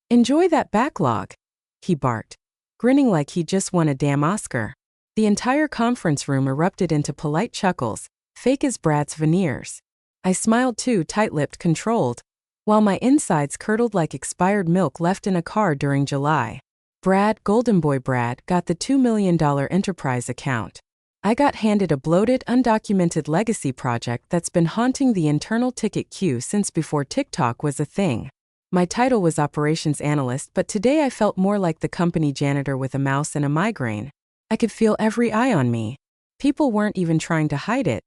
Enjoy that backlog, he barked, grinning like he'd just won a damn Oscar. The entire conference room erupted into polite chuckles, fake as Brad's veneers. I smiled too, tight-lipped, controlled, while my insides curdled like expired milk left in a car during July. Brad, Golden Boy Brad, got the $2 million enterprise account. I got handed a bloated, undocumented legacy project that's been haunting the internal ticket queue since before TikTok was a thing. My title was operations analyst, but today I felt more like the company janitor with a mouse and a migraine. I could feel every eye on me. People weren't even trying to hide it,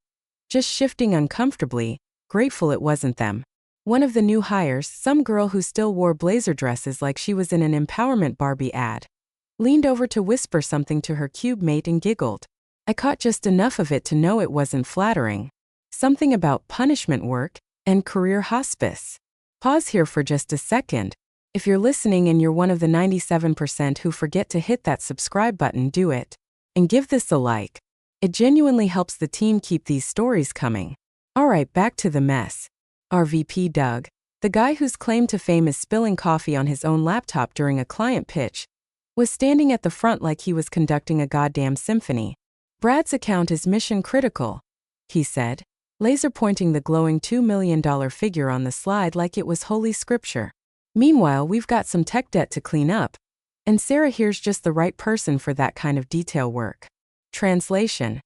just shifting uncomfortably, grateful it wasn't them. One of the new hires, some girl who still wore blazer dresses like she was in an empowerment Barbie ad, leaned over to whisper something to her cube mate and giggled. I caught just enough of it to know it wasn't flattering. Something about punishment work and career hospice. Pause here for just a second. If you're listening and you're one of the 97% who forget to hit that subscribe button, do it. And give this a like. It genuinely helps the team keep these stories coming. Alright, back to the mess. Our VP Doug, the guy whose claim to fame is spilling coffee on his own laptop during a client pitch, was standing at the front like he was conducting a goddamn symphony. Brad's account is mission critical, he said, laser pointing the glowing $2 million figure on the slide like it was holy scripture. Meanwhile, we've got some tech debt to clean up, and Sarah here's just the right person for that kind of detail work. Translation.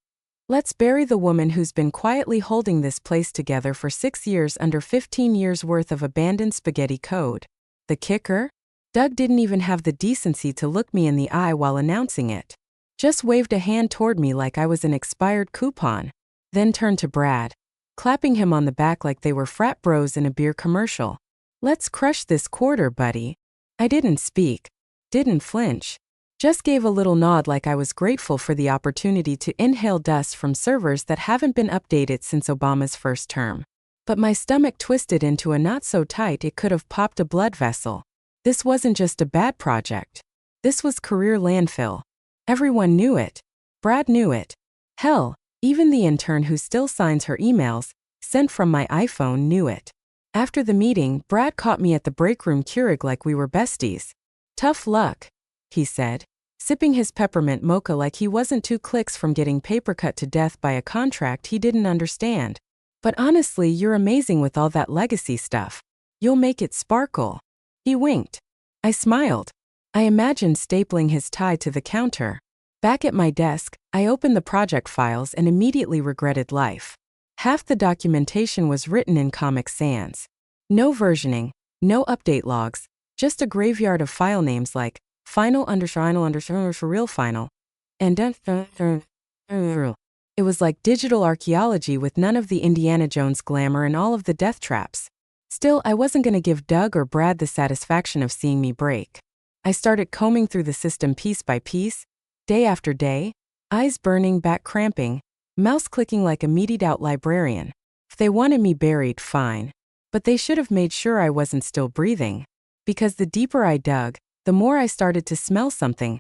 Let's bury the woman who's been quietly holding this place together for 6 years under 15 years worth of abandoned spaghetti code. The kicker? Doug didn't even have the decency to look me in the eye while announcing it. Just waved a hand toward me like I was an expired coupon, then turned to Brad, clapping him on the back like they were frat bros in a beer commercial. Let's crush this quarter, buddy. I didn't speak, didn't flinch, just gave a little nod like I was grateful for the opportunity to inhale dust from servers that haven't been updated since Obama's first term. But my stomach twisted into a knot so tight it could have popped a blood vessel. This wasn't just a bad project. This was career landfill. Everyone knew it. Brad knew it. Hell, even the intern who still signs her emails, sent from my iPhone, knew it. After the meeting, Brad caught me at the break room Keurig like we were besties. Tough luck, he said, sipping his peppermint mocha like he wasn't 2 clicks from getting paper-cut to death by a contract he didn't understand. But honestly, you're amazing with all that legacy stuff. You'll make it sparkle. He winked. I smiled. I imagined stapling his tie to the counter. Back at my desk, I opened the project files and immediately regretted life. Half the documentation was written in Comic Sans. No versioning, no update logs, just a graveyard of file names like final for real final, and it was like digital archaeology with none of the Indiana Jones glamour and all of the death traps. Still, I wasn't going to give Doug or Brad the satisfaction of seeing me break. I started combing through the system piece by piece, day after day, eyes burning, back cramping, mouse clicking like a meatied-out librarian. If they wanted me buried, fine. But they should have made sure I wasn't still breathing. Because the deeper I dug, the more I started to smell something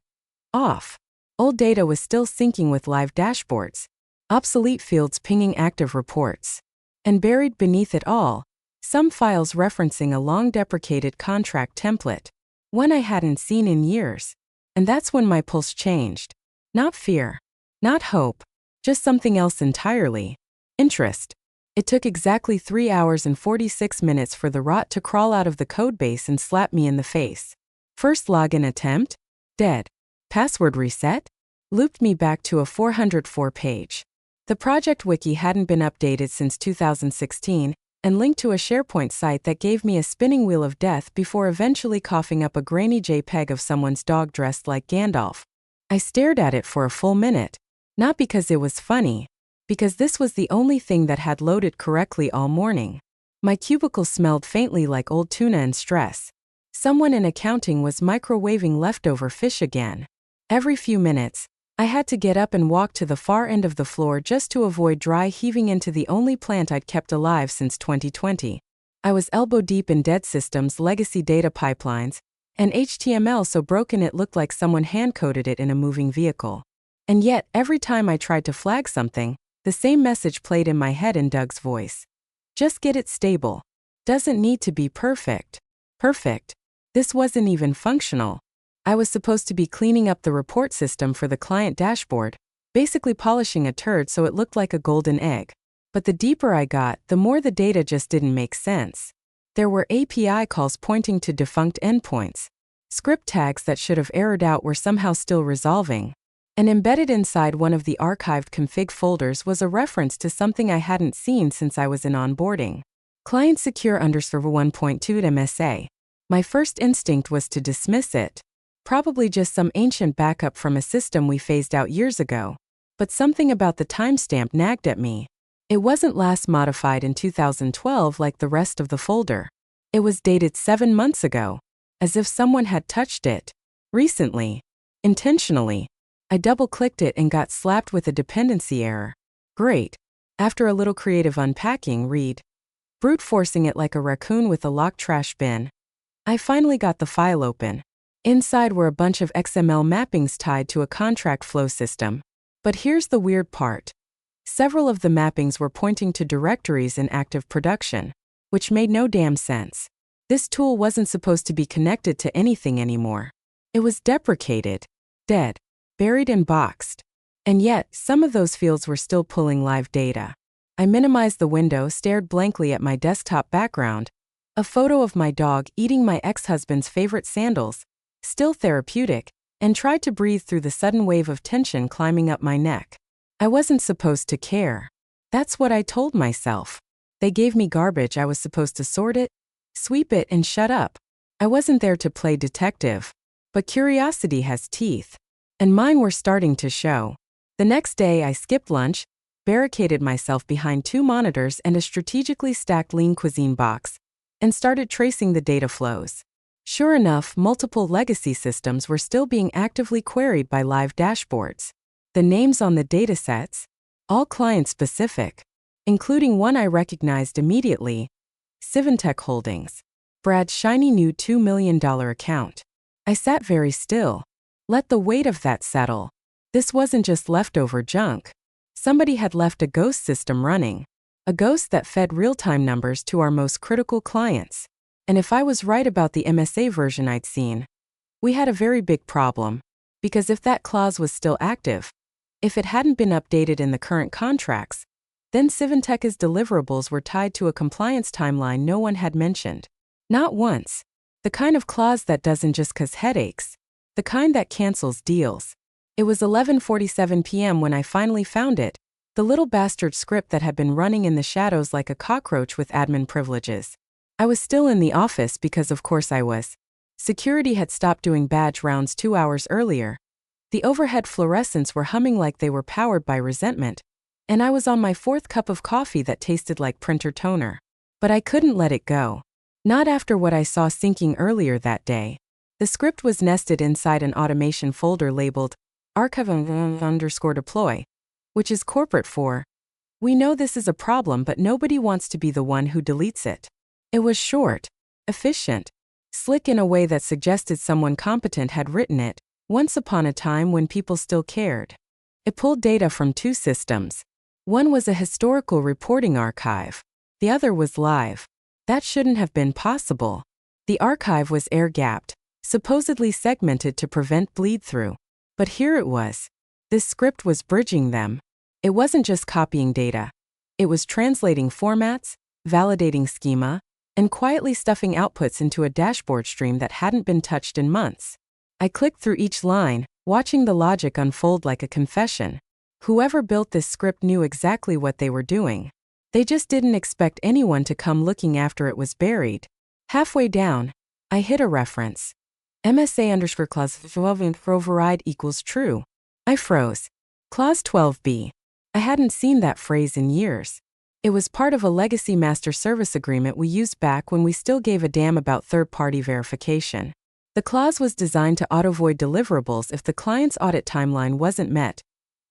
off. Old data was still syncing with live dashboards, obsolete fields pinging active reports. And buried beneath it all, some files referencing a long-deprecated contract template, one I hadn't seen in years. And that's when my pulse changed. Not fear, not hope, just something else entirely. Interest. It took exactly 3 hours and 46 minutes for the rot to crawl out of the codebase and slap me in the face. First login attempt? Dead. Password reset? Looped me back to a 404 page. The project wiki hadn't been updated since 2016, and linked to a SharePoint site that gave me a spinning wheel of death before eventually coughing up a grainy JPEG of someone's dog dressed like Gandalf. I stared at it for a full minute, not because it was funny, because this was the only thing that had loaded correctly all morning. My cubicle smelled faintly like old tuna and stress. Someone in accounting was microwaving leftover fish again. Every few minutes, I had to get up and walk to the far end of the floor just to avoid dry heaving into the only plant I'd kept alive since 2020. I was elbow deep in dead systems, legacy data pipelines, and HTML so broken it looked like someone hand-coded it in a moving vehicle. And yet, every time I tried to flag something, the same message played in my head in Doug's voice. Just get it stable. Doesn't need to be perfect. Perfect. This wasn't even functional. I was supposed to be cleaning up the report system for the client dashboard, basically polishing a turd so it looked like a golden egg. But the deeper I got, the more the data just didn't make sense. There were API calls pointing to defunct endpoints. Script tags that should have errored out were somehow still resolving. And embedded inside one of the archived config folders was a reference to something I hadn't seen since I was in onboarding. Client secure _server 1.2 at MSA. My first instinct was to dismiss it. Probably just some ancient backup from a system we phased out years ago. But something about the timestamp nagged at me. It wasn't last modified in 2012 like the rest of the folder. It was dated 7 months ago, as if someone had touched it. Recently. Intentionally. I double-clicked it and got slapped with a dependency error. Great. After a little creative unpacking, read. Brute forcing it like a raccoon with a locked trash bin. I finally got the file open. Inside were a bunch of XML mappings tied to a contract flow system. But here's the weird part. Several of the mappings were pointing to directories in active production, which made no damn sense. This tool wasn't supposed to be connected to anything anymore. It was deprecated, dead, buried and boxed. And yet, some of those fields were still pulling live data. I minimized the window, stared blankly at my desktop background, a photo of my dog eating my ex-husband's favorite sandals, still therapeutic, and tried to breathe through the sudden wave of tension climbing up my neck. I wasn't supposed to care. That's what I told myself. They gave me garbage, I was supposed to sort it, sweep it, and shut up. I wasn't there to play detective. But curiosity has teeth. And mine were starting to show. The next day I skipped lunch, barricaded myself behind 2 monitors and a strategically stacked lean cuisine box, and started tracing the data flows. Sure enough, multiple legacy systems were still being actively queried by live dashboards. The names on the datasets, all client-specific, including one I recognized immediately, Civentech Holdings, Brad's shiny new $2 million account. I sat very still. Let the weight of that settle. This wasn't just leftover junk. Somebody had left a ghost system running, a ghost that fed real-time numbers to our most critical clients. And if I was right about the MSA version I'd seen, we had a very big problem, because if that clause was still active, if it hadn't been updated in the current contracts, then Civentech's deliverables were tied to a compliance timeline no one had mentioned. Not once. The kind of clause that doesn't just cause headaches. The kind that cancels deals. It was 11:47 p.m. when I finally found it, the little bastard script that had been running in the shadows like a cockroach with admin privileges. I was still in the office because of course I was. Security had stopped doing badge rounds 2 hours earlier. The overhead fluorescents were humming like they were powered by resentment, and I was on my 4th cup of coffee that tasted like printer toner. But I couldn't let it go. Not after what I saw syncing earlier that day. The script was nested inside an automation folder labeled archive_deploy, which is corporate for, we know this is a problem but nobody wants to be the one who deletes it. It was short, efficient, slick in a way that suggested someone competent had written it, once upon a time when people still cared. It pulled data from 2 systems. One was a historical reporting archive. The other was live. That shouldn't have been possible. The archive was air-gapped, supposedly segmented to prevent bleed-through. But here it was. This script was bridging them. It wasn't just copying data. It was translating formats, validating schema, and quietly stuffing outputs into a dashboard stream that hadn't been touched in months. I clicked through each line, watching the logic unfold like a confession. Whoever built this script knew exactly what they were doing. They just didn't expect anyone to come looking after it was buried. Halfway down, I hit a reference. MSA_clause 12 override equals true. I froze. Clause 12b. I hadn't seen that phrase in years. It was part of a legacy master service agreement we used back when we still gave a damn about third-party verification. The clause was designed to auto-void deliverables if the client's audit timeline wasn't met.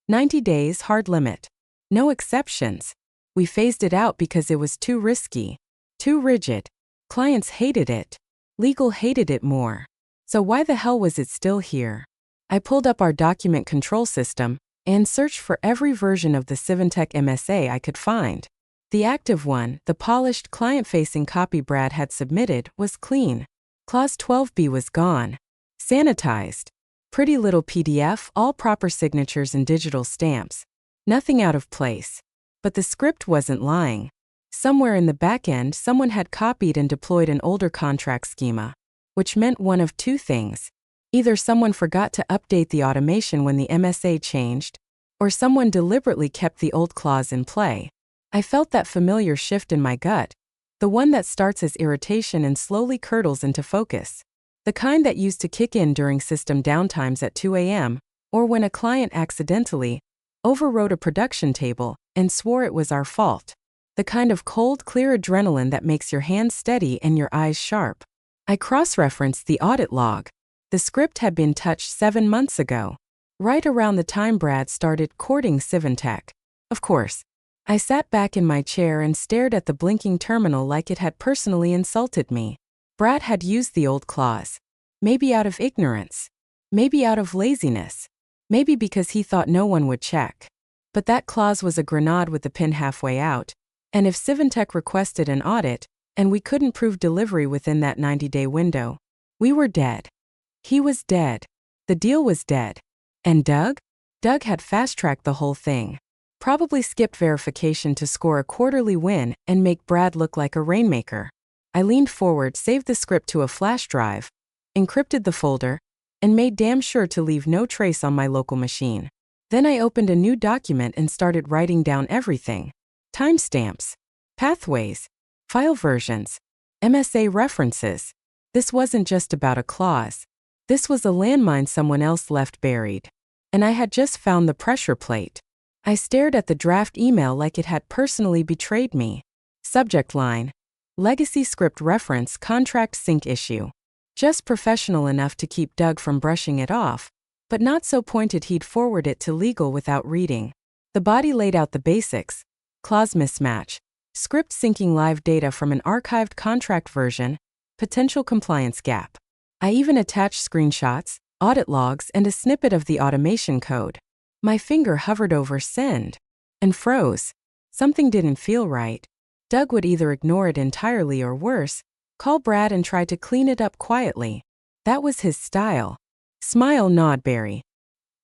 90 days hard limit. No exceptions. We phased it out because it was too risky. Too rigid. Clients hated it. Legal hated it more. So why the hell was it still here? I pulled up our document control system and searched for every version of the Civentech MSA I could find. The active one, the polished client-facing copy Brad had submitted, was clean. Clause 12b was gone. Sanitized. Pretty little PDF, all proper signatures and digital stamps. Nothing out of place. But the script wasn't lying. Somewhere in the back end, someone had copied and deployed an older contract schema, which meant one of two things. Either someone forgot to update the automation when the MSA changed, or someone deliberately kept the old clause in play. I felt that familiar shift in my gut, the one that starts as irritation and slowly curdles into focus. The kind that used to kick in during system downtimes at 2 a.m., or when a client accidentally overwrote a production table and swore it was our fault. The kind of cold, clear adrenaline that makes your hands steady and your eyes sharp. I cross-referenced the audit log. The script had been touched 7 months ago, right around the time Brad started courting Civentech. Of course, I sat back in my chair and stared at the blinking terminal like it had personally insulted me. Brad had used the old clause. Maybe out of ignorance. Maybe out of laziness. Maybe because he thought no one would check. But that clause was a grenade with the pin halfway out. And if Civentech requested an audit, and we couldn't prove delivery within that 90-day window, we were dead. He was dead. The deal was dead. And Doug? Doug had fast-tracked the whole thing. Probably skipped verification to score a quarterly win and make Brad look like a rainmaker. I leaned forward, saved the script to a flash drive, encrypted the folder, and made damn sure to leave no trace on my local machine. Then I opened a new document and started writing down everything. Timestamps, pathways, file versions, MSA references. This wasn't just about a clause. This was a landmine someone else left buried. And I had just found the pressure plate. I stared at the draft email like it had personally betrayed me. Subject line: Legacy script reference contract sync issue. Just professional enough to keep Doug from brushing it off, but not so pointed he'd forward it to legal without reading. The body laid out the basics: clause mismatch, script syncing live data from an archived contract version, potential compliance gap. I even attached screenshots, audit logs, and a snippet of the automation code. My finger hovered over send and froze. Something didn't feel right. Doug would either ignore it entirely or worse, call Brad and try to clean it up quietly. That was his style. Smile, nod, Barry.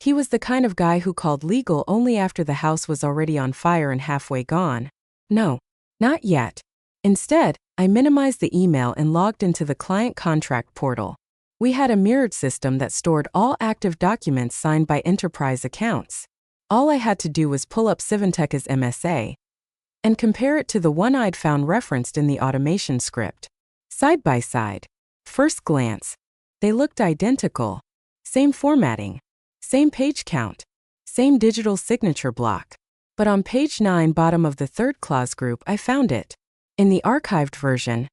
He was the kind of guy who called legal only after the house was already on fire and halfway gone. No, not yet. Instead, I minimized the email and logged into the client contract portal. We had a mirrored system that stored all active documents signed by enterprise accounts. All I had to do was pull up Civentech's MSA and compare it to the one I'd found referenced in the automation script. Side by side. First glance, they looked identical. Same formatting. Same page count. Same digital signature block. But on page 9, bottom of the third clause group, I found it. In the archived version,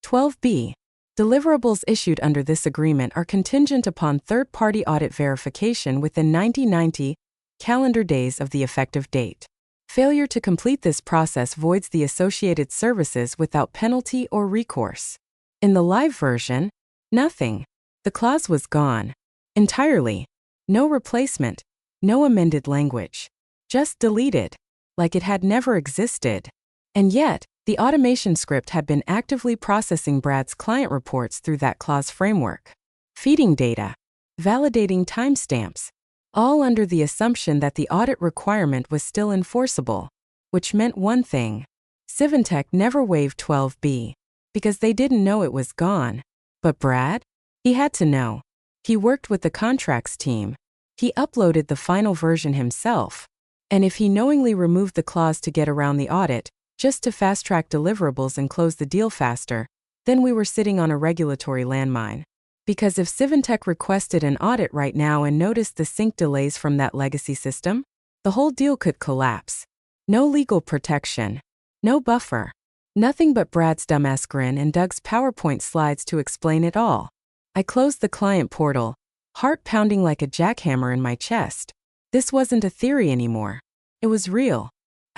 12b, deliverables issued under this agreement are contingent upon third-party audit verification within 90 calendar days of the effective date. Failure to complete this process voids the associated services without penalty or recourse. In the live version, nothing. The clause was gone. Entirely. No replacement. No amended language. Just deleted. Like it had never existed. And yet, the automation script had been actively processing Brad's client reports through that clause framework. Feeding data. Validating timestamps. All under the assumption that the audit requirement was still enforceable. Which meant one thing. Civentech never waived 12b. Because they didn't know it was gone. But Brad? He had to know. He worked with the contracts team. He uploaded the final version himself. And if he knowingly removed the clause to get around the audit, just to fast-track deliverables and close the deal faster, then we were sitting on a regulatory landmine. Because if Civentech requested an audit right now and noticed the sync delays from that legacy system, the whole deal could collapse. No legal protection. No buffer. Nothing but Brad's dumbass grin and Doug's PowerPoint slides to explain it all. I closed the client portal, heart pounding like a jackhammer in my chest. This wasn't a theory anymore. It was real.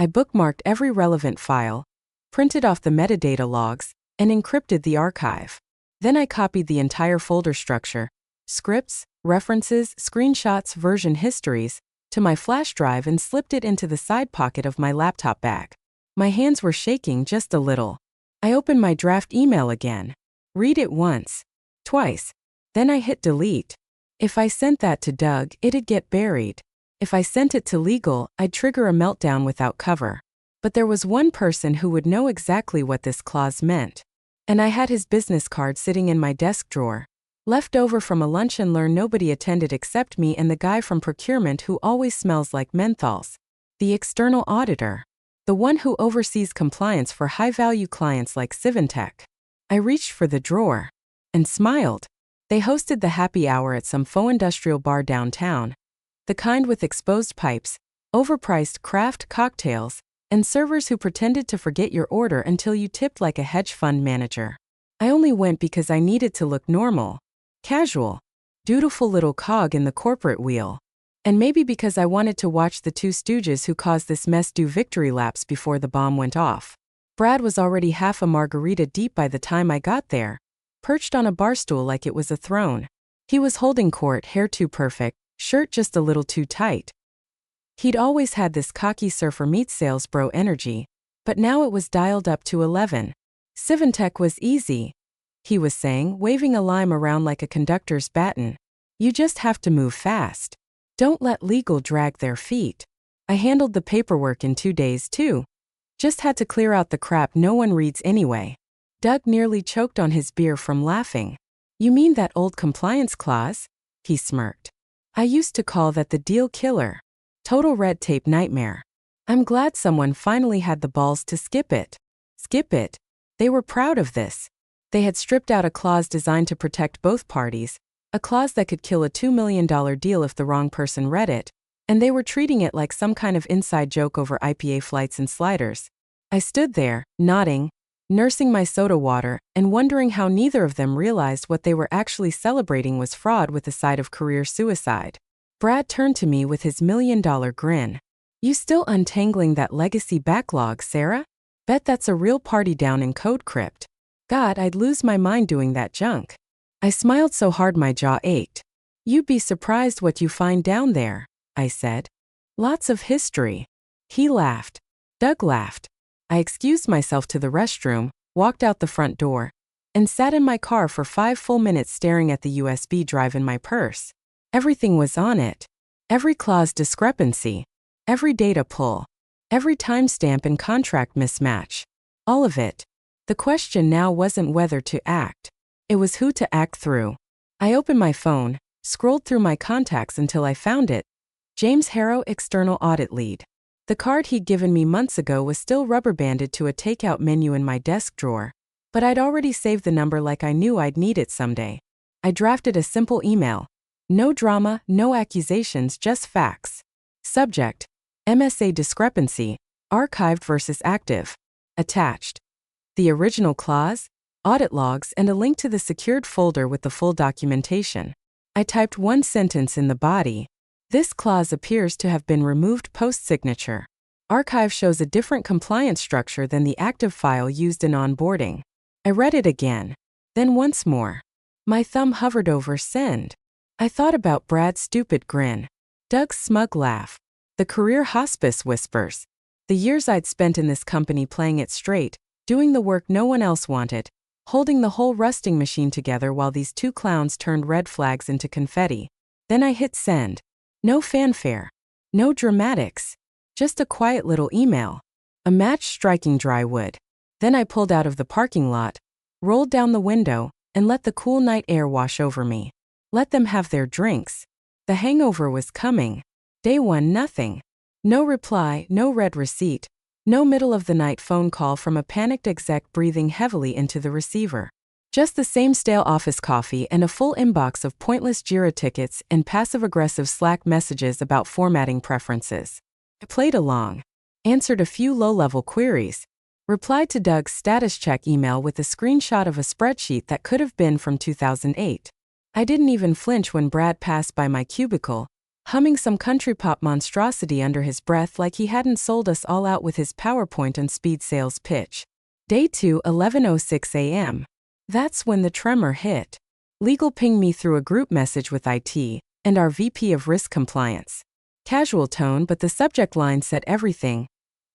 I bookmarked every relevant file, printed off the metadata logs, and encrypted the archive. Then I copied the entire folder structure, scripts, references, screenshots, version histories, to my flash drive and slipped it into the side pocket of my laptop bag. My hands were shaking just a little. I opened my draft email again. Read it once. Twice. Then I hit delete. If I sent that to Doug, it'd get buried. If I sent it to legal, I'd trigger a meltdown without cover. But there was one person who would know exactly what this clause meant. And I had his business card sitting in my desk drawer. Left over from a lunch and learn nobody attended except me and the guy from procurement who always smells like menthols. The external auditor. The one who oversees compliance for high-value clients like Civintech. I reached for the drawer. And smiled. They hosted the happy hour at some faux industrial bar downtown. The kind with exposed pipes, overpriced craft cocktails, and servers who pretended to forget your order until you tipped like a hedge fund manager. I only went because I needed to look normal. Casual. Dutiful little cog in the corporate wheel. And maybe because I wanted to watch the two stooges who caused this mess do victory laps before the bomb went off. Brad was already half a margarita deep by the time I got there, perched on a bar stool like it was a throne. He was holding court, hair too perfect, shirt just a little too tight. He'd always had this cocky surfer meets sales bro energy, but now it was dialed up to 11. Civintech was easy, he was saying, waving a lime around like a conductor's baton. You just have to move fast. Don't let legal drag their feet. I handled the paperwork in 2 days too. Just had to clear out the crap no one reads anyway. Doug nearly choked on his beer from laughing. You mean that old compliance clause? He smirked. I used to call that the deal killer. Total red tape nightmare. I'm glad someone finally had the balls to skip it. Skip it. They were proud of this. They had stripped out a clause designed to protect both parties, a clause that could kill a $2 million deal if the wrong person read it, and they were treating it like some kind of inside joke over IPA flights and sliders. I stood there, nodding, nursing my soda water, and wondering how neither of them realized what they were actually celebrating was fraud with a side of career suicide. Brad turned to me with his $1 million grin. You still untangling that legacy backlog, Sarah? Bet that's a real party down in Code Crypt. God, I'd lose my mind doing that junk. I smiled so hard my jaw ached. You'd be surprised what you find down there, I said. Lots of history. He laughed. Doug laughed. I excused myself to the restroom, walked out the front door, and sat in my car for 5 full minutes staring at the USB drive in my purse. Everything was on it. Every clause discrepancy. Every data pull. Every timestamp and contract mismatch. All of it. The question now wasn't whether to act. It was who to act through. I opened my phone, scrolled through my contacts until I found it. James Harrow, External Audit Lead. The card he'd given me months ago was still rubber-banded to a takeout menu in my desk drawer, but I'd already saved the number like I knew I'd need it someday. I drafted a simple email. No drama, no accusations, just facts. Subject: MSA discrepancy, archived versus active. Attached: the original clause, audit logs, and a link to the secured folder with the full documentation. I typed one sentence in the body. This clause appears to have been removed post-signature. Archive shows a different compliance structure than the active file used in onboarding. I read it again. Then once more. My thumb hovered over send. I thought about Brad's stupid grin. Doug's smug laugh. The career hospice whispers. The years I'd spent in this company playing it straight, doing the work no one else wanted, holding the whole rusting machine together while these two clowns turned red flags into confetti. Then I hit send. No fanfare. No dramatics. Just a quiet little email. A match striking dry wood. Then I pulled out of the parking lot, rolled down the window, and let the cool night air wash over me. Let them have their drinks. The hangover was coming. Day 1, nothing. No reply, no read receipt, no middle-of-the-night phone call from a panicked exec breathing heavily into the receiver. Just the same stale office coffee and a full inbox of pointless Jira tickets and passive-aggressive Slack messages about formatting preferences. I played along, answered a few low-level queries, replied to Doug's status check email with a screenshot of a spreadsheet that could have been from 2008. I didn't even flinch when Brad passed by my cubicle, humming some country pop monstrosity under his breath like he hadn't sold us all out with his PowerPoint on speed sales pitch. Day 2, 11:06 a.m. That's when the tremor hit. Legal pinged me through a group message with IT and our VP of Risk Compliance. Casual tone, but the subject line said everything.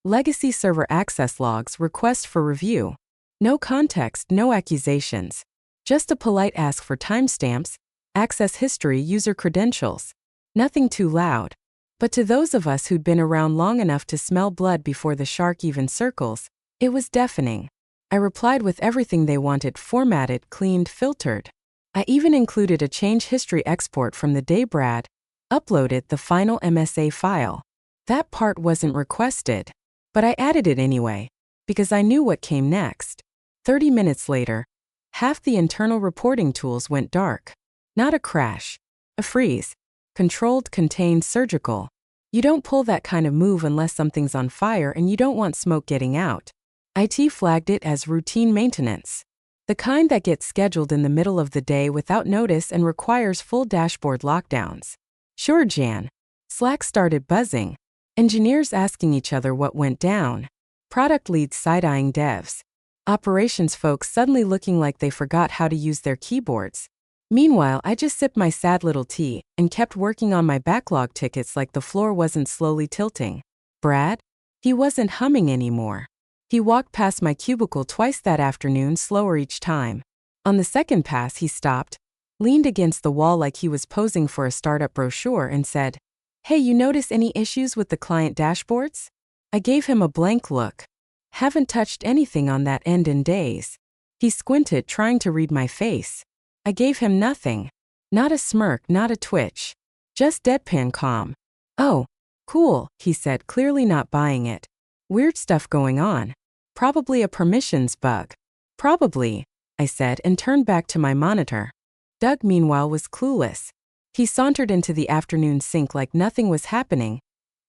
Legacy server access logs, request for review. No context, no accusations. Just a polite ask for timestamps, access history, user credentials. Nothing too loud. But to those of us who'd been around long enough to smell blood before the shark even circles, it was deafening. I replied with everything they wanted, formatted, cleaned, filtered. I even included a change history export from the day Brad uploaded the final MSA file. That part wasn't requested, but I added it anyway, because I knew what came next. 30 minutes later, half the internal reporting tools went dark. Not a crash, a freeze. Controlled, contained, surgical. You don't pull that kind of move unless something's on fire and you don't want smoke getting out. IT flagged it as routine maintenance. The kind that gets scheduled in the middle of the day without notice and requires full dashboard lockdowns. Sure, Jan. Slack started buzzing. Engineers asking each other what went down. Product leads side-eyeing devs. Operations folks suddenly looking like they forgot how to use their keyboards. Meanwhile, I just sipped my sad little tea and kept working on my backlog tickets like the floor wasn't slowly tilting. Brad? He wasn't humming anymore. He walked past my cubicle twice that afternoon, slower each time. On the second pass, he stopped, leaned against the wall like he was posing for a startup brochure and said, "Hey, you notice any issues with the client dashboards?" I gave him a blank look. Haven't touched anything on that end in days. He squinted, trying to read my face. I gave him nothing. Not a smirk, not a twitch. Just deadpan calm. "Oh, cool," he said, clearly not buying it. "Weird stuff going on. Probably a permissions bug." "Probably," I said and turned back to my monitor. Doug, meanwhile, was clueless. He sauntered into the afternoon sink like nothing was happening,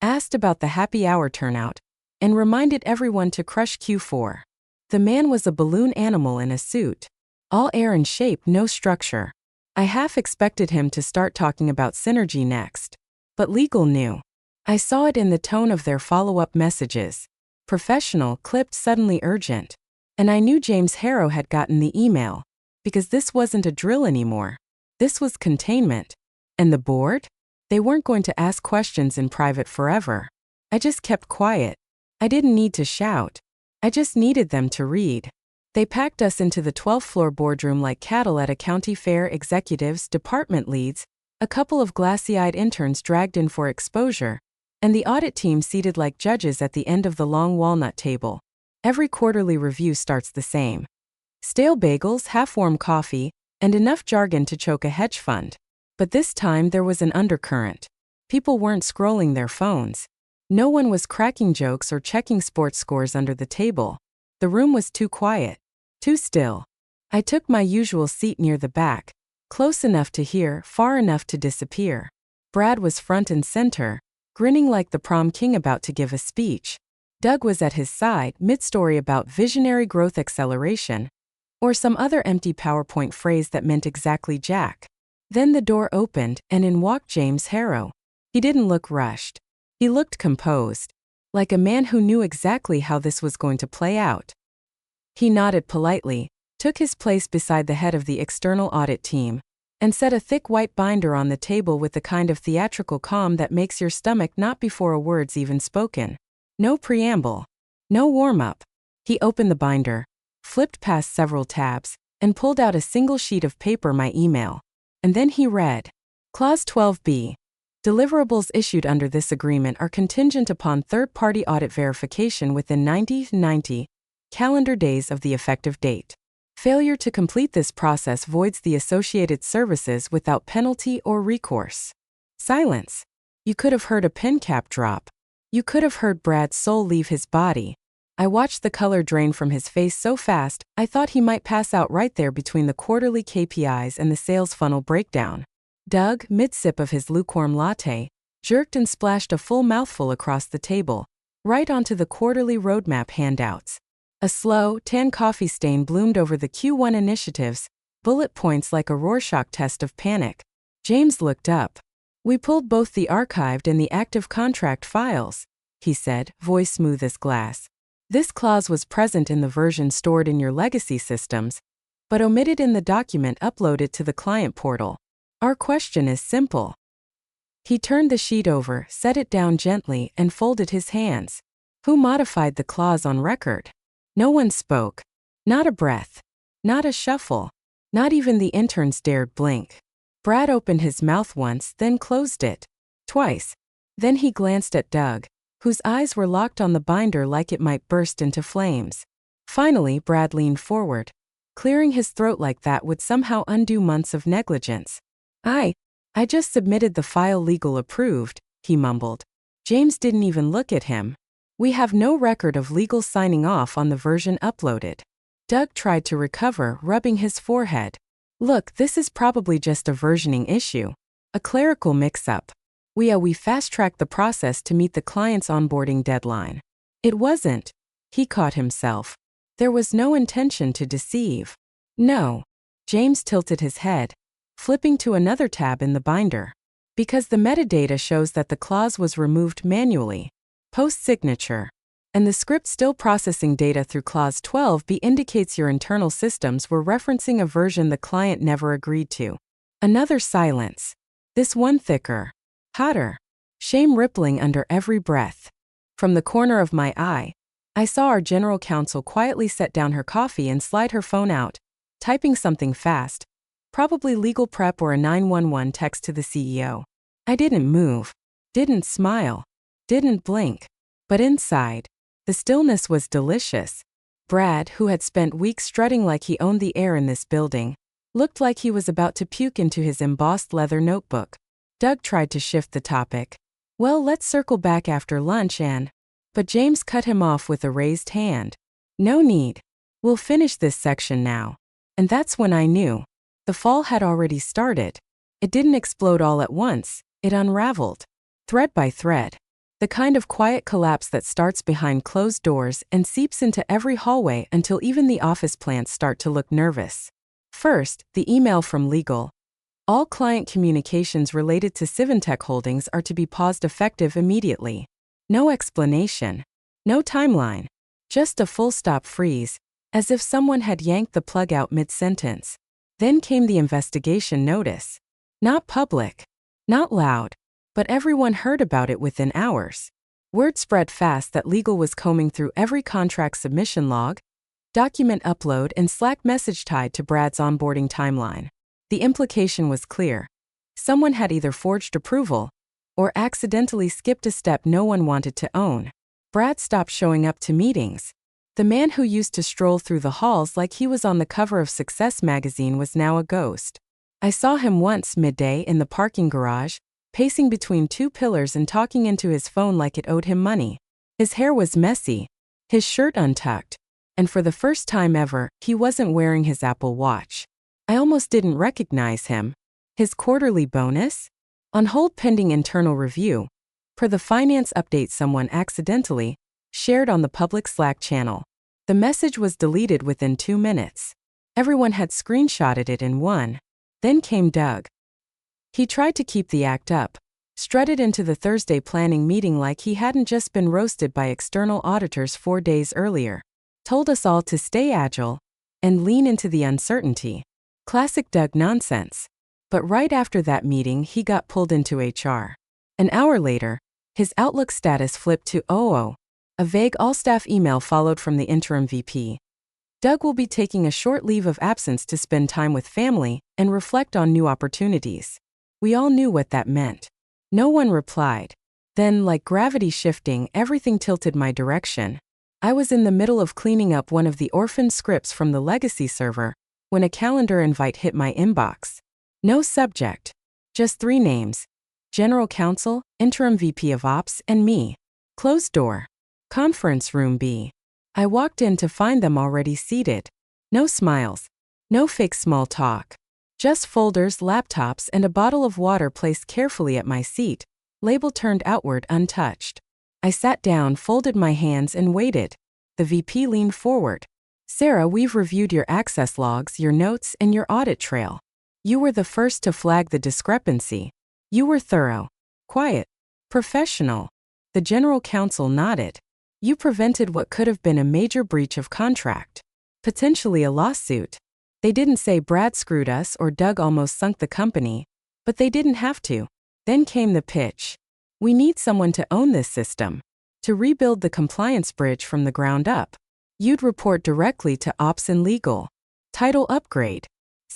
asked about the happy hour turnout, and reminded everyone to crush Q4. The man was a balloon animal in a suit. All air and shape, no structure. I half expected him to start talking about synergy next. But legal knew. I saw it in the tone of their follow-up messages. Professional, clipped, suddenly urgent. And I knew James Harrow had gotten the email. Because this wasn't a drill anymore. This was containment. And the board? They weren't going to ask questions in private forever. I just kept quiet. I didn't need to shout. I just needed them to read. They packed us into the 12th floor boardroom like cattle at a county fair, executives, department leads, a couple of glassy-eyed interns dragged in for exposure, and the audit team seated like judges at the end of the long walnut table. Every quarterly review starts the same. Stale bagels, half-warm coffee, and enough jargon to choke a hedge fund. But this time there was an undercurrent. People weren't scrolling their phones. No one was cracking jokes or checking sports scores under the table. The room was too quiet. Too still. I took my usual seat near the back, close enough to hear, far enough to disappear. Brad was front and center, grinning like the prom king about to give a speech. Doug was at his side, mid-story about visionary growth acceleration, or some other empty PowerPoint phrase that meant exactly jack. Then the door opened, and in walked James Harrow. He didn't look rushed. He looked composed, like a man who knew exactly how this was going to play out. He nodded politely, took his place beside the head of the external audit team, and set a thick white binder on the table with the kind of theatrical calm that makes your stomach knot before a word's even spoken. No preamble. No warm-up. He opened the binder, flipped past several tabs, and pulled out a single sheet of paper, my email. And then he read, Clause 12b. Deliverables issued under this agreement are contingent upon third-party audit verification within 90 calendar days of the effective date. Failure to complete this process voids the associated services without penalty or recourse. Silence. You could have heard a pen cap drop. You could have heard Brad's soul leave his body. I watched the color drain from his face so fast, I thought he might pass out right there between the quarterly KPIs and the sales funnel breakdown. Doug, mid-sip of his lukewarm latte, jerked and splashed a full mouthful across the table, right onto the quarterly roadmap handouts. A slow, tan coffee stain bloomed over the Q1 initiatives, bullet points like a Rorschach test of panic. James looked up. "We pulled both the archived and the active contract files," he said, voice smooth as glass. "This clause was present in the version stored in your legacy systems, but omitted in the document uploaded to the client portal. Our question is simple." He turned the sheet over, set it down gently, and folded his hands. Who modified the clause on record? No one spoke. Not a breath. Not a shuffle. Not even the interns dared blink. Brad opened his mouth once, then closed it. Twice. Then he glanced at Doug, whose eyes were locked on the binder like it might burst into flames. Finally, Brad leaned forward. Clearing his throat like that would somehow undo months of negligence. I just submitted the file, legal approved, he mumbled. James didn't even look at him. We have no record of legal signing off on the version uploaded. Doug tried to recover, rubbing his forehead. Look, this is probably just a versioning issue. A clerical mix-up. We fast-tracked the process to meet the client's onboarding deadline. It wasn't. He caught himself. There was no intention to deceive. No. James tilted his head, flipping to another tab in the binder. Because the metadata shows that the clause was removed manually. Post-signature. And the script still processing data through clause 12b indicates your internal systems were referencing a version the client never agreed to. Another silence. This one thicker. Hotter. Shame rippling under every breath. From the corner of my eye, I saw our general counsel quietly set down her coffee and slide her phone out, typing something fast, probably legal prep or a 911 text to the CEO. I didn't move, didn't smile, didn't blink. But inside, the stillness was delicious. Brad, who had spent weeks strutting like he owned the air in this building, looked like he was about to puke into his embossed leather notebook. Doug tried to shift the topic. Well, let's circle back after lunch But James cut him off with a raised hand. No need. We'll finish this section now. And that's when I knew. The fall had already started. It didn't explode all at once, it unraveled. Thread by thread. The kind of quiet collapse that starts behind closed doors and seeps into every hallway until even the office plants start to look nervous. First, the email from legal. All client communications related to Civintech Holdings are to be paused effective immediately. No explanation. No timeline. Just a full-stop freeze, as if someone had yanked the plug out mid-sentence. Then came the investigation notice. Not public. Not loud. But everyone heard about it within hours. Word spread fast that legal was combing through every contract submission log, document upload, and Slack message tied to Brad's onboarding timeline. The implication was clear. Someone had either forged approval or accidentally skipped a step no one wanted to own. Brad stopped showing up to meetings. The man who used to stroll through the halls like he was on the cover of Success magazine was now a ghost. I saw him once midday in the parking garage, pacing between two pillars and talking into his phone like it owed him money. His hair was messy, his shirt untucked, and for the first time ever, he wasn't wearing his Apple Watch. I almost didn't recognize him. His quarterly bonus? On hold pending internal review. Per the finance update someone accidentally shared on the public Slack channel. The message was deleted within 2 minutes. Everyone had screenshotted it in one. Then came Doug. He tried to keep the act up, strutted into the Thursday planning meeting like he hadn't just been roasted by external auditors 4 days earlier. Told us all to stay agile and lean into the uncertainty. Classic Doug nonsense. But right after that meeting, he got pulled into HR. An hour later, his Outlook status flipped to "Oh." A vague all-staff email followed from the interim VP. Doug will be taking a short leave of absence to spend time with family and reflect on new opportunities. We all knew what that meant. No one replied. Then, like gravity shifting, everything tilted my direction. I was in the middle of cleaning up one of the orphaned scripts from the legacy server when a calendar invite hit my inbox. No subject. Just 3 names. General Counsel, Interim VP of Ops, and me. Closed door. Conference room B. I walked in to find them already seated. No smiles. No fake small talk. Just folders, laptops, and a bottle of water placed carefully at my seat, label turned outward untouched. I sat down, folded my hands, and waited. The VP leaned forward. Sarah, we've reviewed your access logs, your notes, and your audit trail. You were the first to flag the discrepancy. You were thorough, quiet, professional. The general counsel nodded. You prevented what could have been a major breach of contract. Potentially a lawsuit. They didn't say Brad screwed us or Doug almost sunk the company, but they didn't have to. Then came the pitch. We need someone to own this system. To rebuild the compliance bridge from the ground up. You'd report directly to Ops and Legal. Title upgrade.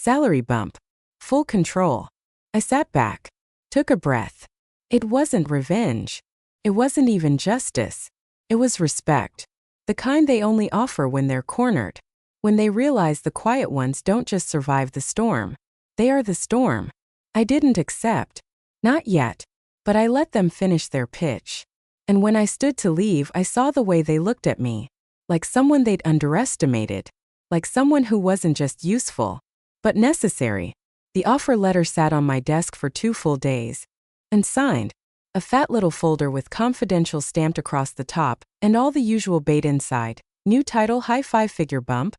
Salary bump. Full control. I sat back. Took a breath. It wasn't revenge. It wasn't even justice. It was respect. The kind they only offer when they're cornered. When they realize the quiet ones don't just survive the storm. They are the storm. I didn't accept. Not yet. But I let them finish their pitch. And when I stood to leave, I saw the way they looked at me. Like someone they'd underestimated. Like someone who wasn't just useful, but necessary. The offer letter sat on my desk for 2 full days. And signed. A fat little folder with confidential stamped across the top, and all the usual bait inside. New title, high 5-figure bump.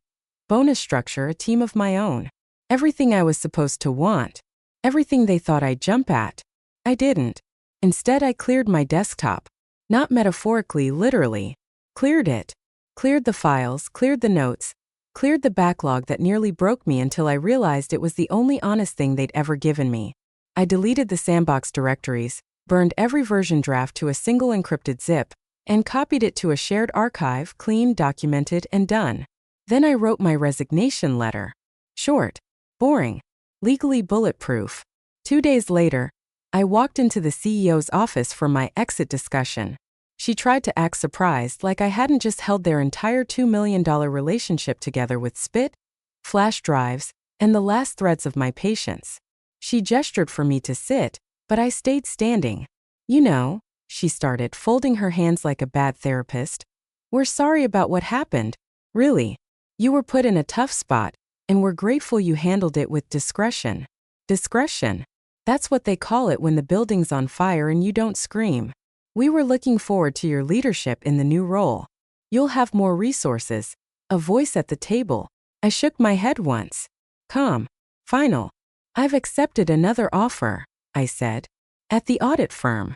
Bonus structure, a team of my own. Everything I was supposed to want. Everything they thought I'd jump at. I didn't. Instead, I cleared my desktop. Not metaphorically, literally. Cleared it. Cleared the files, cleared the notes. Cleared the backlog that nearly broke me until I realized it was the only honest thing they'd ever given me. I deleted the sandbox directories, burned every version draft to a single encrypted zip, and copied it to a shared archive, clean, documented, and done. Then I wrote my resignation letter. Short, boring, legally bulletproof. 2 days later, I walked into the CEO's office for my exit discussion. She tried to act surprised, like I hadn't just held their entire $2 million relationship together with spit, flash drives, and the last threads of my patience. She gestured for me to sit, but I stayed standing. You know, she started, folding her hands like a bad therapist. We're sorry about what happened. Really. You were put in a tough spot, and we're grateful you handled it with discretion. Discretion. That's what they call it when the building's on fire and you don't scream. We were looking forward to your leadership in the new role. You'll have more resources. A voice at the table. I shook my head once. Calm. Final. I've accepted another offer, I said. At the audit firm.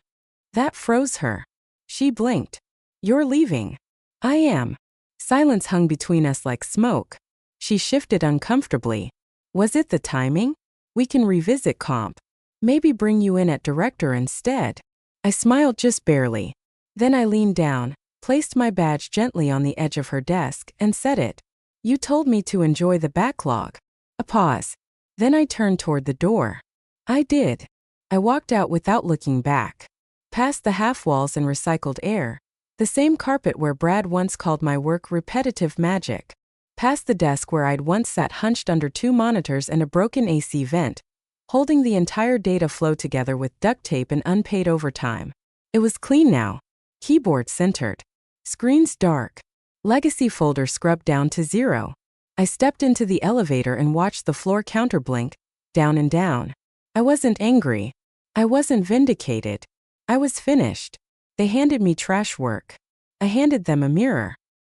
That froze her. She blinked. You're leaving. I am. Silence hung between us like smoke. She shifted uncomfortably. Was it the timing? We can revisit comp. Maybe bring you in at director instead. I smiled just barely. Then I leaned down, placed my badge gently on the edge of her desk, and said it. You told me to enjoy the backlog. A pause. Then I turned toward the door. I did. I walked out without looking back. Past the half-walls and recycled air. The same carpet where Brad once called my work repetitive magic. Past the desk where I'd once sat hunched under 2 monitors and a broken AC vent, holding the entire data flow together with duct tape and unpaid overtime. It was clean now. Keyboard centered. Screens dark. Legacy folder scrubbed down to 0. I stepped into the elevator and watched the floor counter blink, down and down. I wasn't angry. I wasn't vindicated. I was finished. They handed me trash work. I handed them a mirror.